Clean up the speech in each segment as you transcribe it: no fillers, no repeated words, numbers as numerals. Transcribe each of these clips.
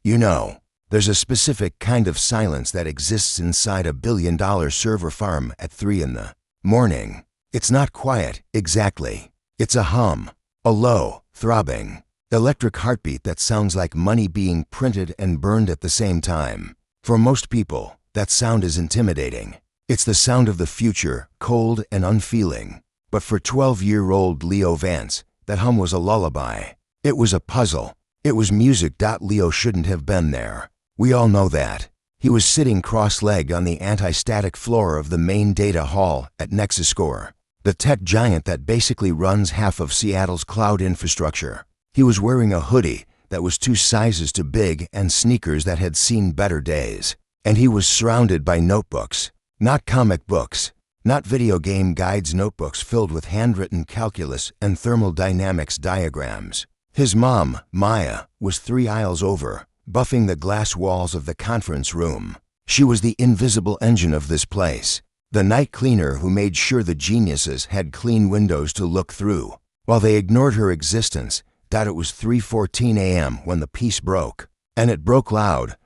You know, there's a specific kind of silence that exists inside a billion-dollar server farm at 3 in the morning. It's not quiet, exactly. It's a hum, a low, throbbing, electric heartbeat that sounds like money being printed and burned at the same time. For most people, that sound is intimidating. It's the sound of the future, cold and unfeeling. But for 12-year-old Leo Vance, that hum was a lullaby. It was a puzzle. It was music. Leo shouldn't have been there. We all know that. He was sitting cross-legged on the anti-static floor of the main data hall at NexusScore, the tech giant that basically runs half of Seattle's cloud infrastructure. He was wearing a hoodie that was 2 sizes too big and sneakers that had seen better days. And he was surrounded by notebooks. Not comic books, not video game guides, notebooks filled with handwritten calculus and thermodynamics diagrams. His mom, Maya, was 3 aisles over, buffing the glass walls of the conference room. She was the invisible engine of this place, the night cleaner who made sure the geniuses had clean windows to look through, while they ignored her existence. It was 3:14 a.m. when the piece broke, and it broke loud.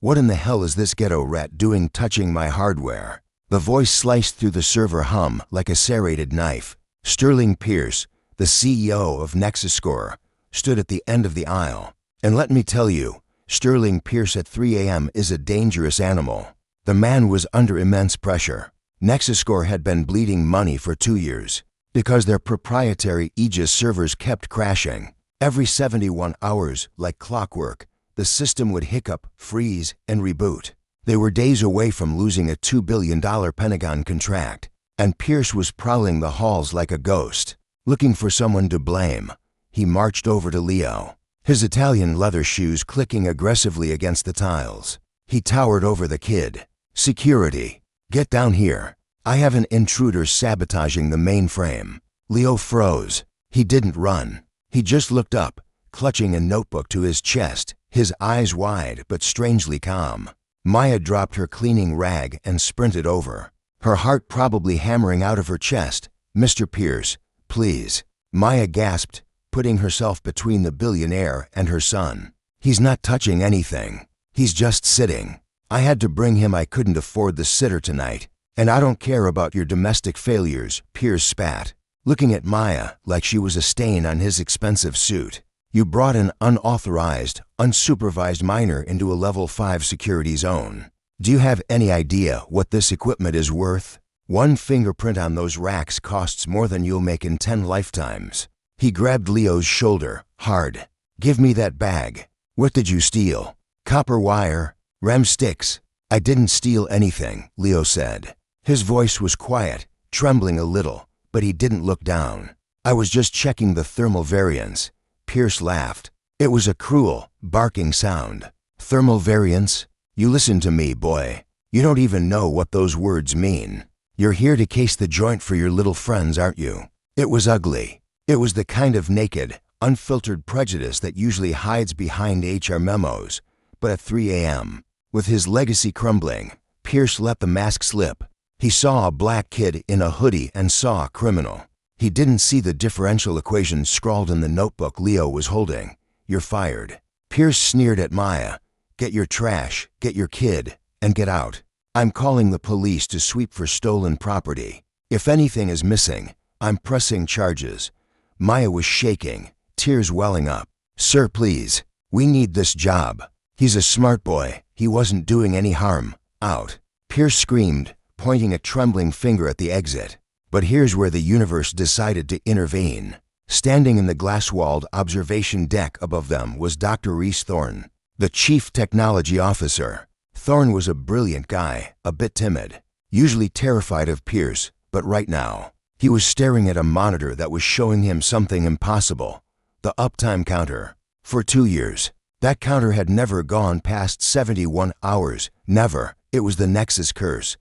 "What in the hell is this ghetto rat doing touching my hardware?" The voice sliced through the server hum like a serrated knife. Sterling Pierce, the CEO of NexusScore, stood at the end of the aisle. And let me tell you, Sterling Pierce at 3 a.m. is a dangerous animal. The man was under immense pressure. NexusScore had been bleeding money for 2 years because their proprietary Aegis servers kept crashing. Every 71 hours, like clockwork, the system would hiccup, freeze, and reboot. They were days away from losing a $2 billion Pentagon contract, and Pierce was prowling the halls like a ghost, looking for someone to blame. He marched over to Leo, his Italian leather shoes clicking aggressively against the tiles. He towered over the kid. "Security, get down here. I have an intruder sabotaging the mainframe." Leo froze. He didn't run. He just looked up, clutching a notebook to his chest, his eyes wide but strangely calm. Maya dropped her cleaning rag and sprinted over, her heart probably hammering out of her chest. "Mr. Pierce, please." Maya gasped, putting herself between the billionaire and her son. "He's not touching anything. He's just sitting. I had to bring him. I couldn't afford the sitter tonight. And I don't care about your domestic failures," Pierce spat, looking at Maya like she was a stain on his expensive suit. "You brought an unauthorized, unsupervised minor into a level 5 security zone. Do you have any idea what this equipment is worth? One fingerprint on those racks costs more than you'll make in 10 lifetimes." He grabbed Leo's shoulder, hard. "Give me that bag. What did you steal? Copper wire? Rem sticks?" "I didn't steal anything," Leo said. His voice was quiet, trembling a little, but he didn't look down. "I was just checking the thermal variance." Pierce laughed. It was a cruel, barking sound. "Thermal variance? You listen to me, boy. You don't even know what those words mean. You're here to case the joint for your little friends, aren't you?" It was ugly. It was the kind of naked, unfiltered prejudice that usually hides behind HR memos. But at 3 a.m., with his legacy crumbling, Pierce let the mask slip. He saw a black kid in a hoodie and saw a criminal. He didn't see the differential equation scrawled in the notebook Leo was holding. "You're fired." Pierce sneered at Maya. "Get your trash, get your kid, and get out. I'm calling the police to sweep for stolen property. If anything is missing, I'm pressing charges." Maya was shaking, tears welling up. "Sir, please. We need this job. He's a smart boy. He wasn't doing any harm. Out." Pierce screamed, pointing a trembling finger at the exit. But here's where the universe decided to intervene. Standing in the glass-walled observation deck above them was Dr. Reese Thorne, the chief technology officer. Thorne was a brilliant guy, a bit timid, usually terrified of Pierce, but right now, he was staring at a monitor that was showing him something impossible. The uptime counter. For 2 years, that counter had never gone past 71 hours. Never. It was the Nexus curse.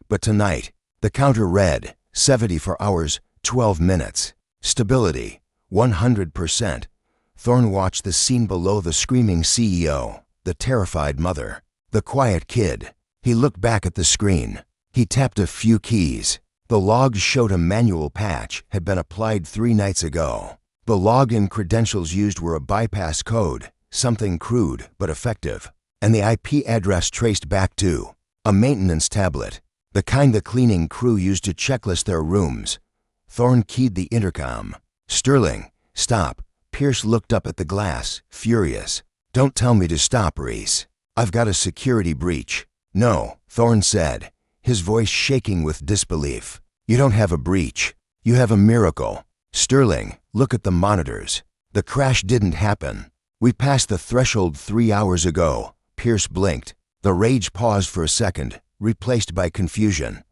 But tonight, the counter read 74 hours, 12 minutes. Stability, 100%. Thorne watched the scene below: the screaming CEO, the terrified mother, the quiet kid. He looked back at the screen. He tapped a few keys. The log showed a manual patch had been applied 3 nights ago. The login credentials used were a bypass code, something crude but effective. And the IP address traced back to a maintenance tablet, the kind the cleaning crew used to checklist their rooms. Thorne keyed the intercom. "Sterling, stop." Pierce looked up at the glass, furious. "Don't tell me to stop, Reese. I've got a security breach." "No," Thorne said, his voice shaking with disbelief. "You don't have a breach. You have a miracle. Sterling, look at the monitors. The crash didn't happen. We passed the threshold 3 hours ago." Pierce blinked. The rage paused for a second, replaced by confusion.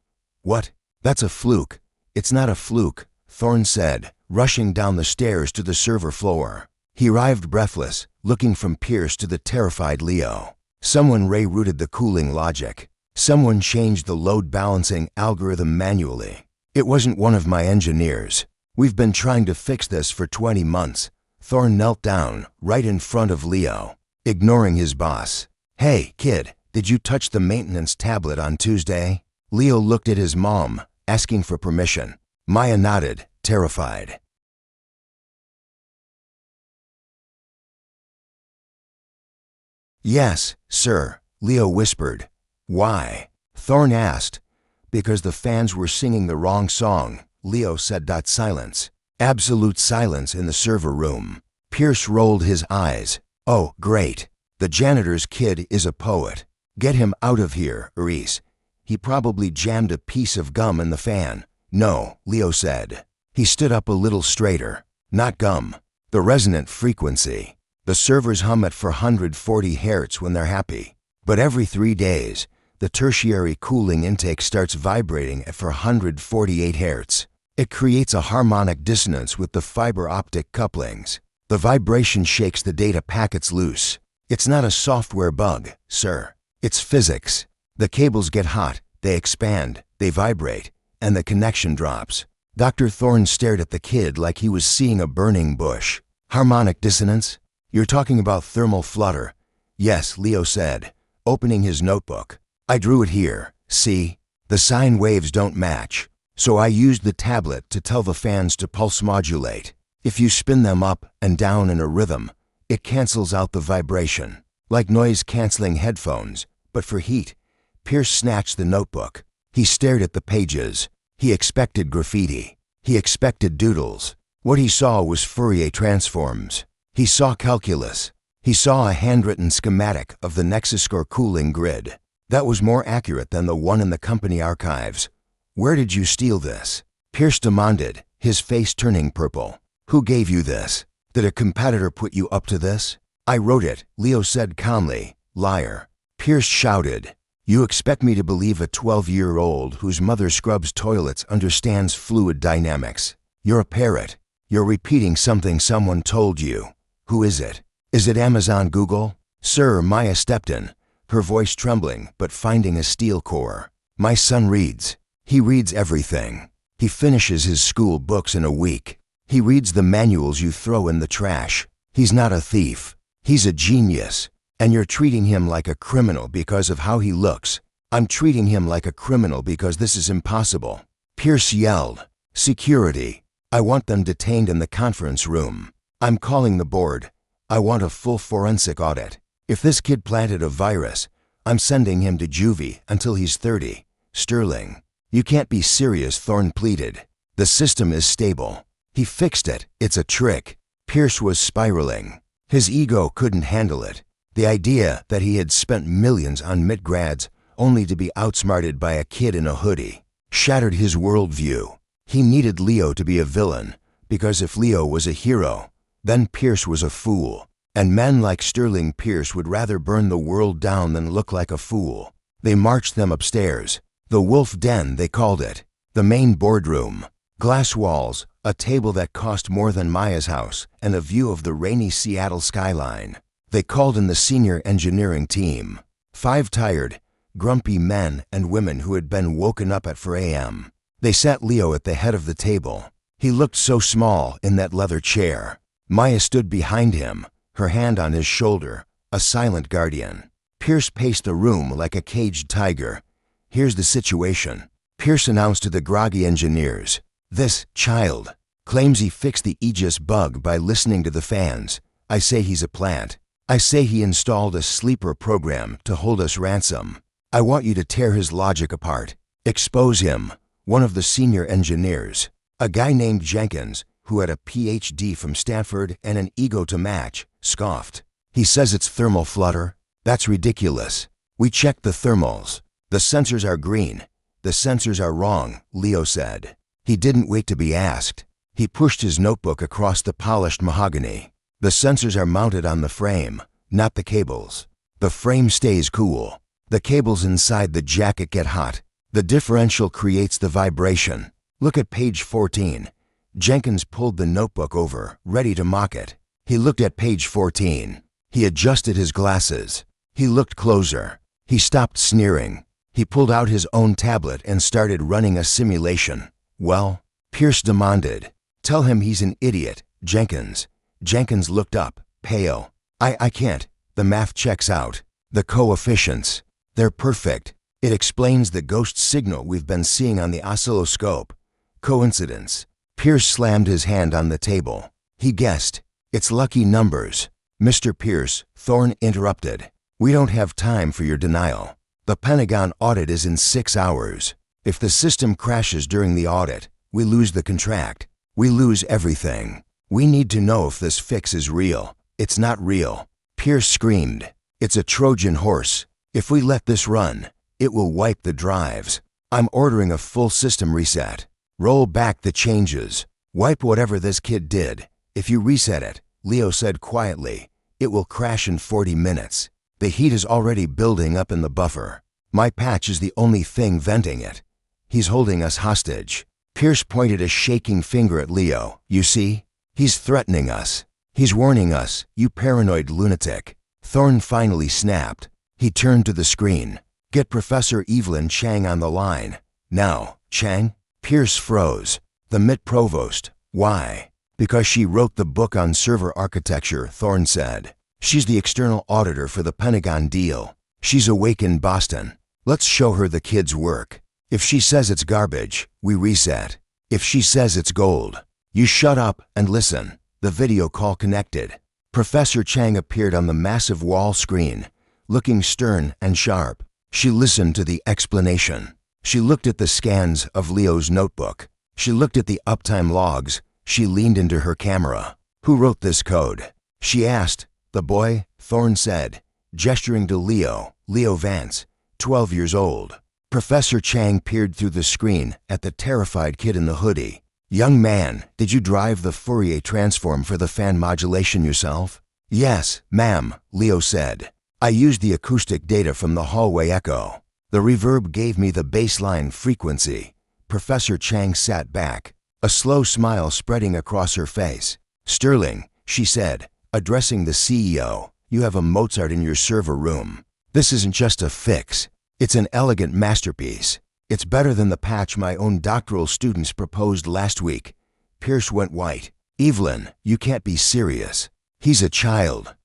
"What? That's a fluke." "It's not a fluke," Thorne said, rushing down the stairs to the server floor. He arrived breathless, looking from Pierce to the terrified Leo. Someone rerouted the cooling logic. Someone changed the load balancing algorithm manually. "It wasn't one of my engineers. We've been trying to fix this for 20 months. Thorne knelt down, right in front of Leo, ignoring his boss. "Hey, kid, did you touch the maintenance tablet on Tuesday?" Leo looked at his mom, asking for permission. Maya nodded, terrified. "Yes, sir," Leo whispered. "Why?" Thorne asked. "Because the fans were singing the wrong song," Leo said. Silence. Absolute silence in the server room. Pierce rolled his eyes. "Oh, great. The janitor's kid is a poet. Get him out of here, Reese. He probably jammed a piece of gum in the fan." "No," Leo said. He stood up a little straighter. "Not gum. The resonant frequency. The servers hum at 440 Hz when they're happy. But every 3 days, the tertiary cooling intake starts vibrating at 448 Hz. It creates a harmonic dissonance with the fiber optic couplings. The vibration shakes the data packets loose. It's not a software bug, sir. It's physics. The cables get hot, they expand, they vibrate, and the connection drops." Dr. Thorne stared at the kid like he was seeing a burning bush. "Harmonic dissonance? You're talking about thermal flutter." "Yes," Leo said, opening his notebook. "I drew it here. See? The sine waves don't match. So I used the tablet to tell the fans to pulse modulate. If you spin them up and down in a rhythm, it cancels out the vibration, like noise-canceling headphones, but for heat." Pierce snatched the notebook. He stared at the pages. He expected graffiti. He expected doodles. What he saw was Fourier transforms. He saw calculus. He saw a handwritten schematic of the Nexuscore cooling grid. That was more accurate than the one in the company archives. "Where did you steal this?" Pierce demanded, his face turning purple. "Who gave you this? Did a competitor put you up to this?" "I wrote it," Leo said calmly. "Liar." Pierce shouted. "You expect me to believe a 12-year-old whose mother scrubs toilets understands fluid dynamics? You're a parrot. You're repeating something someone told you. Who is it? Is it Amazon Google?" "Sir," Maya stepped in, her voice trembling but finding a steel core. "My son reads. He reads everything. He finishes his school books in a week. He reads the manuals you throw in the trash. He's not a thief. He's a genius. And you're treating him like a criminal because of how he looks." "I'm treating him like a criminal because this is impossible." Pierce yelled. "Security. I want them detained in the conference room. I'm calling the board. I want a full forensic audit. If this kid planted a virus, I'm sending him to juvie until he's 30. Sterling, you can't be serious," Thorne pleaded. "The system is stable. He fixed it. It's a trick." Pierce was spiraling. His ego couldn't handle it. The idea that he had spent millions on mid-grads only to be outsmarted by a kid in a hoodie shattered his worldview. He needed Leo to be a villain, because if Leo was a hero, then Pierce was a fool. And men like Sterling Pierce would rather burn the world down than look like a fool. They marched them upstairs. The Wolf Den, they called it. The main boardroom. Glass walls, a table that cost more than Maya's house, and a view of the rainy Seattle skyline. They called in the senior engineering team. 5 tired, grumpy men and women who had been woken up at 4 a.m. They sat Leo at the head of the table. He looked so small in that leather chair. Maya stood behind him, her hand on his shoulder, a silent guardian. Pierce paced the room like a caged tiger. "Here's the situation," Pierce announced to the groggy engineers. "This child claims he fixed the Aegis bug by listening to the fans. I say he's a plant. I say he installed a sleeper program to hold us ransom. I want you to tear his logic apart. Expose him. One of the senior engineers, a guy named Jenkins, who had a PhD from Stanford and an ego to match, scoffed. He says it's thermal flutter. That's ridiculous. We checked the thermals. The sensors are green. The sensors are wrong, Leo said. He didn't wait to be asked. He pushed his notebook across the polished mahogany. The sensors are mounted on the frame, not the cables. The frame stays cool. The cables inside the jacket get hot. The differential creates the vibration. Look at page 14. Jenkins pulled the notebook over, ready to mock it. He looked at page 14. He adjusted his glasses. He looked closer. He stopped sneering. He pulled out his own tablet and started running a simulation. Well, Pierce demanded. Tell him he's an idiot, Jenkins. Jenkins looked up, pale. I can't. The math checks out. The coefficients. They're perfect. It explains the ghost signal we've been seeing on the oscilloscope. Coincidence. Pierce slammed his hand on the table. He guessed. It's lucky numbers. Mr. Pierce, Thorne interrupted. We don't have time for your denial. The Pentagon audit is in 6 hours. If the system crashes during the audit, we lose the contract. We lose everything. We need to know if this fix is real. It's not real. Pierce screamed. It's a Trojan horse. If we let this run, it will wipe the drives. I'm ordering a full system reset. Roll back the changes. Wipe whatever this kid did. If you reset it, Leo said quietly, it will crash in 40 minutes. The heat is already building up in the buffer. My patch is the only thing venting it. He's holding us hostage. Pierce pointed a shaking finger at Leo. You see? He's threatening us. He's warning us, you paranoid lunatic. Thorne finally snapped. He turned to the screen. Get Professor Evelyn Chang on the line. Now, Chang? Pierce froze. The MIT provost. Why? Because she wrote the book on server architecture, Thorne said. She's the external auditor for the Pentagon deal. She's awake in Boston. Let's show her the kid's work. If she says it's garbage, we reset. If she says it's gold, you shut up and listen. The video call connected. Professor Chang appeared on the massive wall screen, looking stern and sharp. She listened to the explanation. She looked at the scans of Leo's notebook. She looked at the uptime logs. She leaned into her camera. Who wrote this code? She asked. The boy, Thorne said, gesturing to Leo Vance, 12 years old. Professor Chang peered through the screen at the terrified kid in the hoodie. Young man, did you drive the Fourier transform for the fan modulation yourself? Yes, ma'am, Leo said. I used the acoustic data from the hallway echo. The reverb gave me the baseline frequency. Professor Chang sat back, a slow smile spreading across her face. Sterling, she said, addressing the CEO, you have a Mozart in your server room. This isn't just a fix. It's an elegant masterpiece. It's better than the patch my own doctoral students proposed last week. Pierce went white. Evelyn, you can't be serious. He's a child.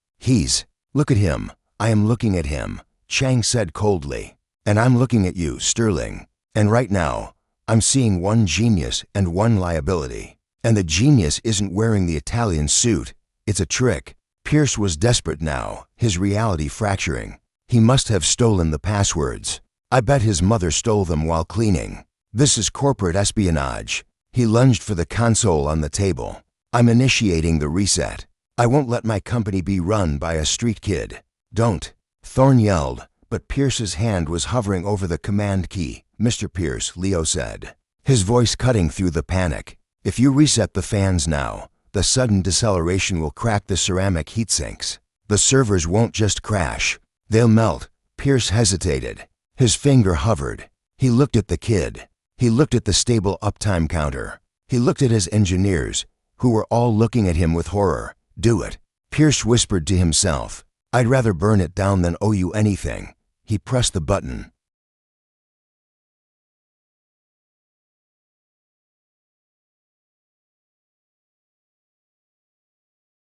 Look at him. I am looking at him, Chang said coldly. And I'm looking at you, Sterling. And right now, I'm seeing one genius and one liability. And the genius isn't wearing the Italian suit. It's a trick. Pierce was desperate now, his reality fracturing. He must have stolen the passwords. I bet his mother stole them while cleaning. This is corporate espionage. He lunged for the console on the table. I'm initiating the reset. I won't let my company be run by a street kid. Don't. Thorne yelled, but Pierce's hand was hovering over the command key. Mr. Pierce, Leo said, his voice cutting through the panic. If you reset the fans now, the sudden deceleration will crack the ceramic heat sinks. The servers won't just crash. They'll melt. Pierce hesitated. His finger hovered. He looked at the kid. He looked at the stable uptime counter. He looked at his engineers, who were all looking at him with horror. Do it. Pierce whispered to himself. I'd rather burn it down than owe you anything. He pressed the button.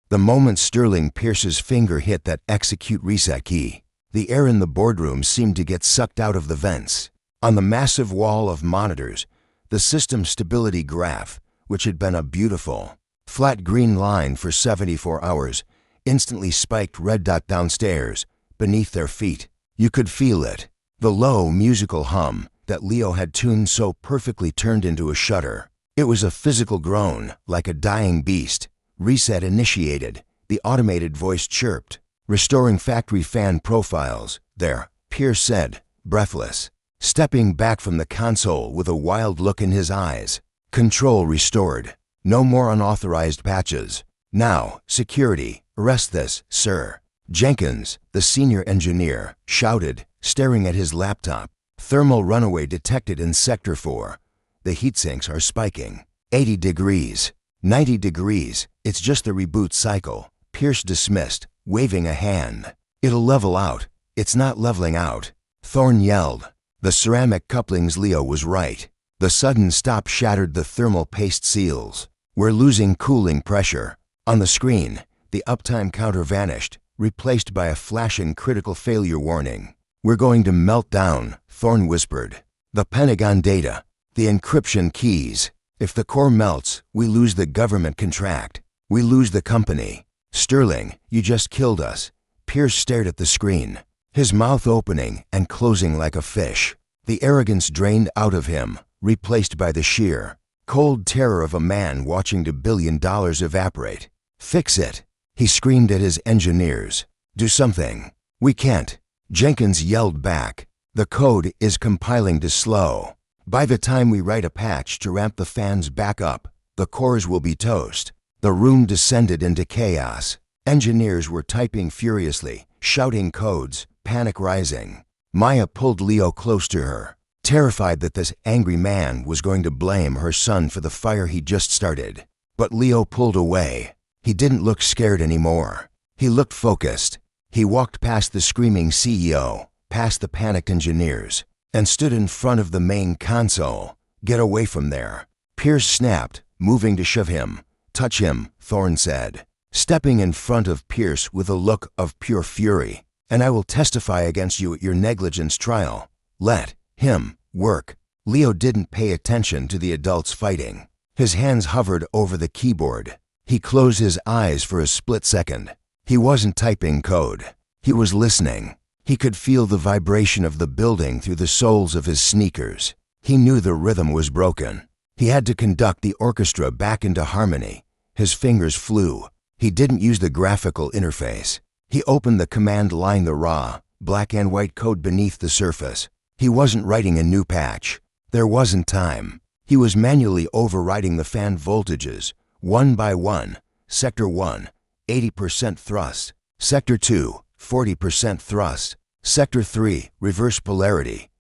The moment Sterling Pierce's finger hit that execute reset key, the air in the boardroom seemed to get sucked out of the vents. On the massive wall of monitors, the system stability graph, which had been a beautiful, flat green line for 74 hours, instantly spiked red dot downstairs, beneath their feet. You could feel it. The low, musical hum that Leo had tuned so perfectly turned into a shudder. It was a physical groan, like a dying beast. Reset initiated. The automated voice chirped, restoring factory fan profiles. There, Pierce said, breathless, stepping back from the console with a wild look in his eyes. Control restored. No more unauthorized patches. Now, security, arrest this, sir. Jenkins, the senior engineer, shouted, staring at his laptop. Thermal runaway detected in Sector 4. The heat sinks are spiking. 80 degrees. 90 degrees. It's just the reboot cycle. Pierce dismissed, waving a hand. It'll level out. It's not leveling out. Thorne yelled. The ceramic couplings. Leo was right. The sudden stop shattered the thermal paste seals. We're losing cooling pressure. On the screen, the uptime counter vanished, replaced by a flashing critical failure warning. We're going to melt down, Thorne whispered. The Pentagon data, the encryption keys. If the core melts, we lose the government contract. We lose the company. Sterling, you just killed us. Pierce stared at the screen, his mouth opening and closing like a fish. The arrogance drained out of him, replaced by the sheer, cold terror of a man watching $1 billion evaporate. Fix it, he screamed at his engineers. Do something. We can't. Jenkins yelled back. The code is compiling to slow. By the time we write a patch to ramp the fans back up, the cores will be toast. The room descended into chaos. Engineers were typing furiously, shouting codes, panic rising. Maya pulled Leo close to her, terrified that this angry man was going to blame her son for the fire he just started. But Leo pulled away. He didn't look scared anymore. He looked focused. He walked past the screaming CEO, past the panicked engineers, and stood in front of the main console. Get away from there. Pierce snapped, moving to shove him. Touch him, Thorne said, stepping in front of Pierce with a look of pure fury. And I will testify against you at your negligence trial. Let him work. Leo didn't pay attention to the adults fighting. His hands hovered over the keyboard. He closed his eyes for a split second. He wasn't typing code. He was listening. He could feel the vibration of the building through the soles of his sneakers. He knew the rhythm was broken. He had to conduct the orchestra back into harmony. His fingers flew. He didn't use the graphical interface. He opened the command line, the raw, black and white code beneath the surface. He wasn't writing a new patch. There wasn't time. He was manually overriding the fan voltages, one by one. Sector 1, 80% thrust. Sector 2, 40% thrust. Sector 3, reverse polarity.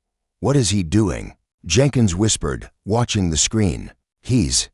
What is he doing? Jenkins whispered, watching the screen. He's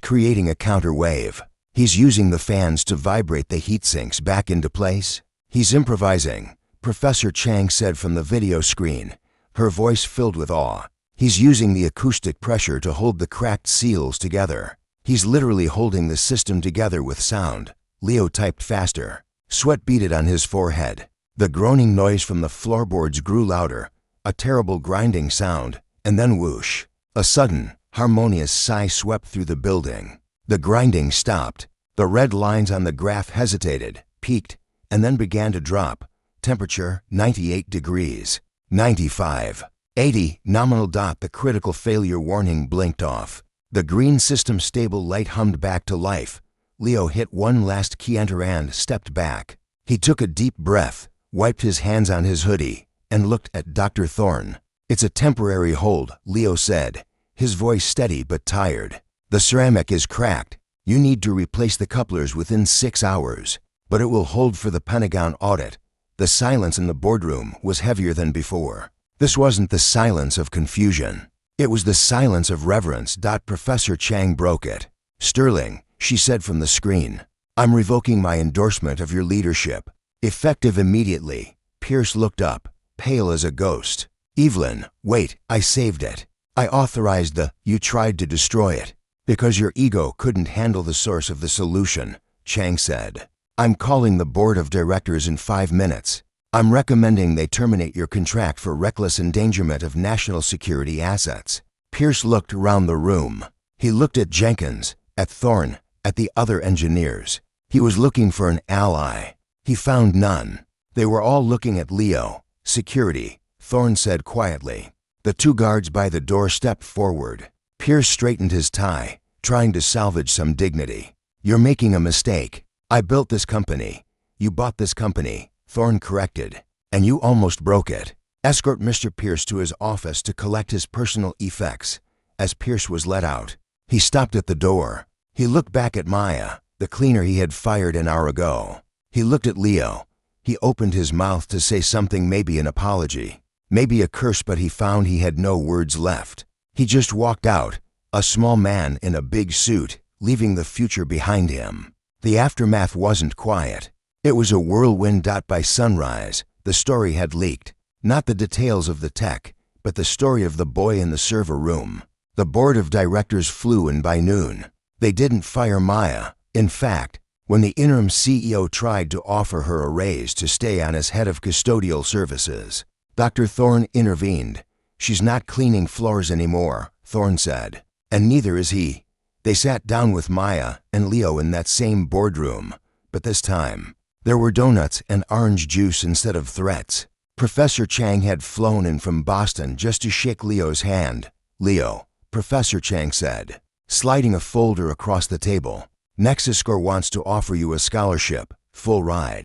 creating a counter wave. He's using the fans to vibrate the heat sinks back into place. He's improvising, Professor Chang said from the video screen, her voice filled with awe. He's using the acoustic pressure to hold the cracked seals together. He's literally holding the system together with sound. Leo typed faster. Sweat beaded on his forehead. The groaning noise from the floorboards grew louder, a terrible grinding sound, and then whoosh. A sudden, harmonious sigh swept through the building. The grinding stopped. The red lines on the graph hesitated, peaked, and then began to drop. Temperature, 98 degrees. 95. 80, nominal dot. The critical failure warning blinked off. The green system stable light hummed back to life. Leo hit one last key enter and stepped back. He took a deep breath, wiped his hands on his hoodie, and looked at Dr. Thorne. It's a temporary hold, Leo said, his voice steady but tired. The ceramic is cracked. You need to replace the couplers within 6 hours, but it will hold for the Pentagon audit. The silence in the boardroom was heavier than before. This wasn't the silence of confusion. It was the silence of reverence. Professor Chang broke it. Sterling, she said from the screen, I'm revoking my endorsement of your leadership. Effective immediately. Pierce looked up, pale as a ghost. Evelyn, wait, I saved it. I authorized you tried to destroy it. Because your ego couldn't handle the source of the solution, Chang said. I'm calling the board of directors in 5 minutes. I'm recommending they terminate your contract for reckless endangerment of national security assets. Pierce looked around the room. He looked at Jenkins, at Thorne, at the other engineers. He was looking for an ally. He found none. They were all looking at Leo. Security, Thorne said quietly. The two guards by the door stepped forward. Pierce straightened his tie, trying to salvage some dignity. You're making a mistake. I built this company. You bought this company, Thorne corrected. And you almost broke it. Escort Mr. Pierce to his office to collect his personal effects. As Pierce was let out, he stopped at the door. He looked back at Maya, the cleaner he had fired an hour ago. He looked at Leo. He opened his mouth to say something, maybe an apology, maybe a curse, but he found he had no words left. He just walked out, a small man in a big suit, leaving the future behind him. The aftermath wasn't quiet. It was a whirlwind. By sunrise, the story had leaked. Not the details of the tech, but the story of the boy in the server room. The board of directors flew in by noon. They didn't fire Maya. In fact, when the interim CEO tried to offer her a raise to stay on as head of custodial services, Dr. Thorne intervened. She's not cleaning floors anymore, Thorne said. And neither is he. They sat down with Maya and Leo in that same boardroom, but this time, there were donuts and orange juice instead of threats. Professor Chang had flown in from Boston just to shake Leo's hand. Leo, Professor Chang said, sliding a folder across the table. Nexus Score wants to offer you a scholarship, full ride.